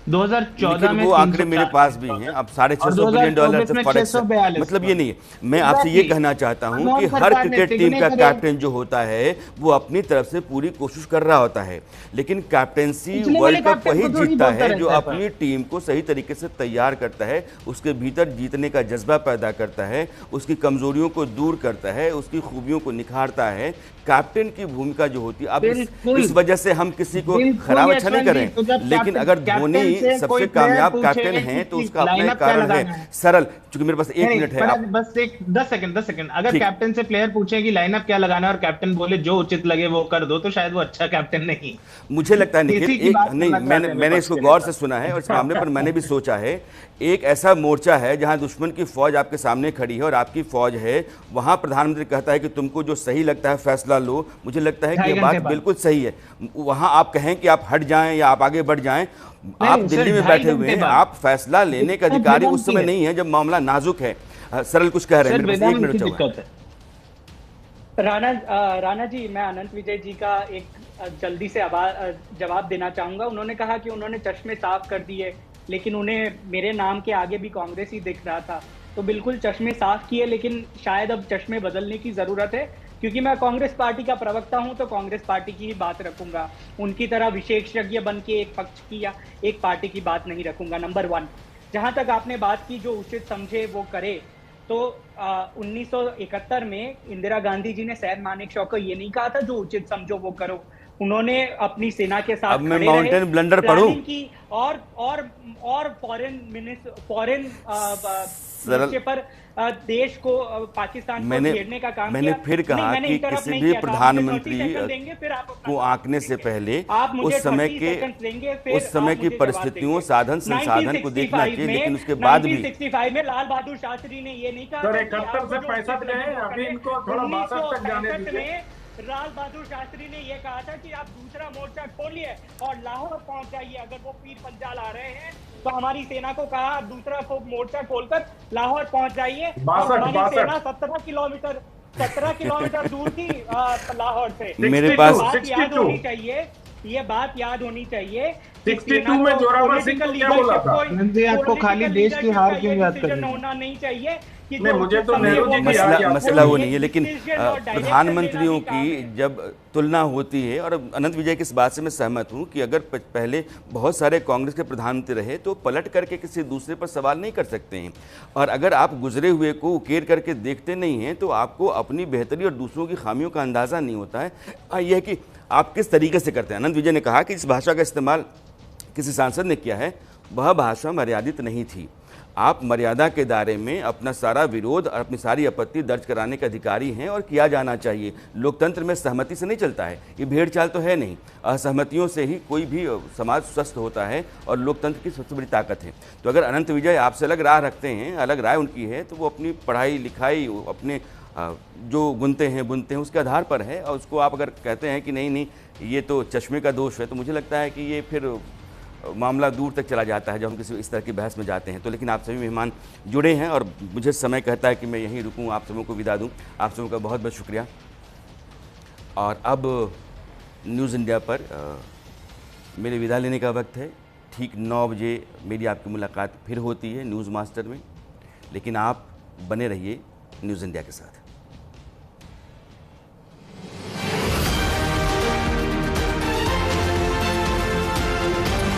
2014 में
वो आंकड़े मेरे पास भी हैं। अब $650 बिलियन से फॉरेक्स, मतलब ये नहीं है। मैं आपसे ये कहना चाहता हूं कि हर क्रिकेट टीम का कैप्टन जो होता है, वो अपनी तरफ से पूरी कोशिश कर रहा होता है, लेकिन कैप्टेंसी वर्ल्ड कप वही जीतता है जो अपनी टीम को सही तरीके से तैयार करता है, उसके भीतर जीतने का जज्बा पैदा करता है, उसकी कमजोरियों को दूर करता है, उसकी खूबियों को निखारता है। कैप्टन की भूमिका जो होती है, अब इस वजह से हम किसी को खराब अच्छा नहीं कर रहे हैं, लेकिन अगर धोनी सबसे कामयाब कैप्टन हैं तो उसका अपना कारण है। सरल, क्योंकि मेरे पास 1 मिनट है,
बस एक 10 सेकंड। अगर कैप्टन से प्लेयर पूछे कि लाइनअप क्या लगाना है और कैप्टन बोले जो उचित लगे वो कर दो, तो शायद वो अच्छा कैप्टन नहीं।
मुझे लगता है निखिल, नहीं, मैंने इसको गौर से सुना है और इस मामले पर मैंने भी सोचा है। एक ऐसा मोर्चा है जहां दुश्मन की फौज आपके सामने खड़ी है और आपकी फौज है, वहां प्रधानमंत्री कहता है कि तुमको जो सही लगता है फैसला लो। मुझे लगता है कि ये बात बिल्कुल सही है। वहां आप कहें कि आप हट जाएं या आप आगे बढ़ जाएं, आप दिल्ली में बैठे हुए हैं, आप फैसला लेने का अधिकारी उस समय नहीं है जब मामला नाजुक है। सरल कुछ कह रहे हैं, मेरे पास 1 मिनट होगा।
राणा जी, मैं अनंत विजय जी का एक जल्दी से जवाब देना चाहूंगा। उन्होंने कहा कि उन्होंने चश्मे साफ कर दिए, लेकिन उन्हें मेरे नाम के आगे भी कांग्रेस ही दिख रहा था। तो बिल्कुल चश्मे साफ किए, लेकिन शायद अब चश्मे बदलने की जरूरत है, क्योंकि मैं कांग्रेस पार्टी का प्रवक्ता हूं तो कांग्रेस पार्टी की ही बात रखूंगा, उनकी तरह विशेषज्ञ बन के एक पक्ष की या एक पार्टी की बात नहीं रखूंगा। नंबर 1, जहां तक आपने बात की जो उचित समझे वो करे, तो 1971 में इंदिरा गांधी जी ने सैयद मानेकशॉ को ये नहीं कहा था जो उचित समझो वो करो। उन्होंने अपनी सेना के साथ
अब मैं
खड़े
माउंटेन
रहे,
ब्लंडर पढ़ूं
की और फॉरेन पर देश को पाकिस्तान को घेरने का काम
मैंने
किया।
फिर कहा कि किसी भी प्रधानमंत्री को आंकने से पहले उस समय की परिस्थितियों, साधन संसाधन को देखना चाहिए, लेकिन उसके बाद भी
1965 में लाल बहादुर शास्त्री ने ये नहीं कहा।
71 से 65 में अभी इनको थोड़ा 62 तक जाने दीजिए।
लाल बहादुर शास्त्री ने यह कहा था कि आप दूसरा मोर्चा खोलिए और लाहौर पहुंच जाइए। अगर वो पीर पंजाल आ रहे हैं तो हमारी सेना को कहा आप दूसरा मोर्चा खोलकर लाहौर पहुंच जाइए। हमारी सेना 17 किलोमीटर दूर थी लाहौर से।
मेरे पास
याद होनी चाहिए, ये बात याद होनी चाहिए।
62 में जोरावर सिंह को क्या बोला था?
आपको खाली देश की हार क्यों याद करनी
होना नहीं चाहिए कि
नहीं, मुझे तो नेहरू जी की
मसला वो नहीं है, लेकिन प्रधानमंत्रियों की जब तुलना होती है, और अनंत विजय की इस बात से मैं सहमत हूं कि अगर पहले बहुत सारे कांग्रेस के प्रधानमंत्री रहे तो पलट करके किसी दूसरे पर सवाल नहीं कर सकते हैं, और अगर आप गुजरे हुए को उकेर करके देखते नहीं हैं तो आपको अपनी बेहतरी और दूसरों की खामियों का अंदाज़ा नहीं होता है। यह कि आप किस तरीके से करते हैं। अनंत विजय ने कहा कि इस भाषा का इस्तेमाल किसी सांसद ने किया है, वह भाषा मर्यादित नहीं थी। आप मर्यादा के दायरे में अपना सारा विरोध और अपनी सारी आपत्ति दर्ज कराने के अधिकारी हैं और किया जाना चाहिए। लोकतंत्र में सहमति से नहीं चलता है, ये भेड़ चाल तो है नहीं। असहमतियों से ही कोई भी समाज स्वस्थ होता है और लोकतंत्र की सबसे बड़ी ताकत है। तो अगर अनंत विजय आपसे अलग राह रखते हैं, अलग राय उनकी है, तो वो अपनी पढ़ाई लिखाई, अपने जो बुनते हैं उसके आधार पर है, और उसको आप अगर कहते हैं कि नहीं ये तो चश्मे का दोष है, तो मुझे लगता है कि ये फिर मामला दूर तक चला जाता है जब हम किसी इस तरह की बहस में जाते हैं। तो लेकिन आप सभी मेहमान जुड़े हैं और मुझे समय कहता है कि मैं यहीं रुकूं, आप सबों को विदा दूं। आप सबों का बहुत बहुत शुक्रिया। और अब न्यूज़ इंडिया पर मेरे विदा लेने का वक्त है। ठीक 9 बजे मेरी आपकी मुलाकात फिर होती है न्यूज़ मास्टर में, लेकिन आप बने रहिए न्यूज़ इंडिया के साथ।